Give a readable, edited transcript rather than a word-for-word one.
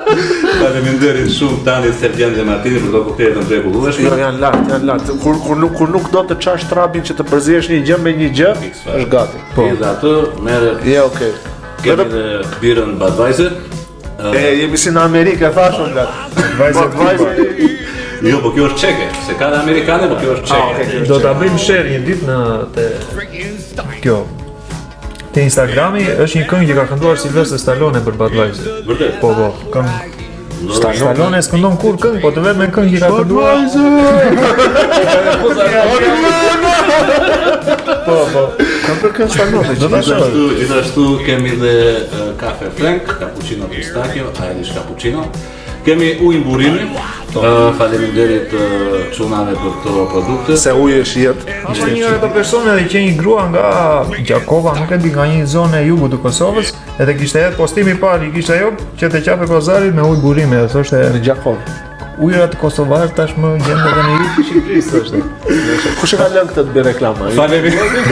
Faleminderit shumë tani Sergjan dhe Martini për të koktelet të mrekullueshme. Jo, janë lart. Kur nuk do të çash trapin që të përzihesh një gjë me një gjë, është gati. Po. Edhe atë merr. Je okay. Kemi edhe birën Budweiser. Jemi si në Amerikë, thashun Budweiser. Jo, po kjo është çeke, se ka dhe amerikane, po kjo është çeke. Do ta bëjmë share një ditë në kjo. Te Instagrami është një këngë që ka kënduar Sylvester Stallone për Budweiser. Vërtet? Po, këngë. Stallone s'këndon kur këngë, po të vetëm këngë që ka kënduar. Po. Kam për këngë Stallone. Gjithashtu kemi dhe kafe Frank, cappuccino pistachio, Irish cappuccino. Kemi ujë mburimi. Faleminderit çunave për këto produkte. Se uji është jetë. Ama një nga këto persone dhe që një grua nga Gjakova, nuk e di, nga një zonë e jugut të Kosovës, edhe kishte hedhë postimi i parë, i kishte ajo që te qafe pazarit me ujë burimi, dhe thoshte Në Gjakov. ujërat kosovarë tashmë gjende edhe në jug të Shqipërisë, thoshte. Kush e ka lënë këtë të bëj reklama? Faleminderit.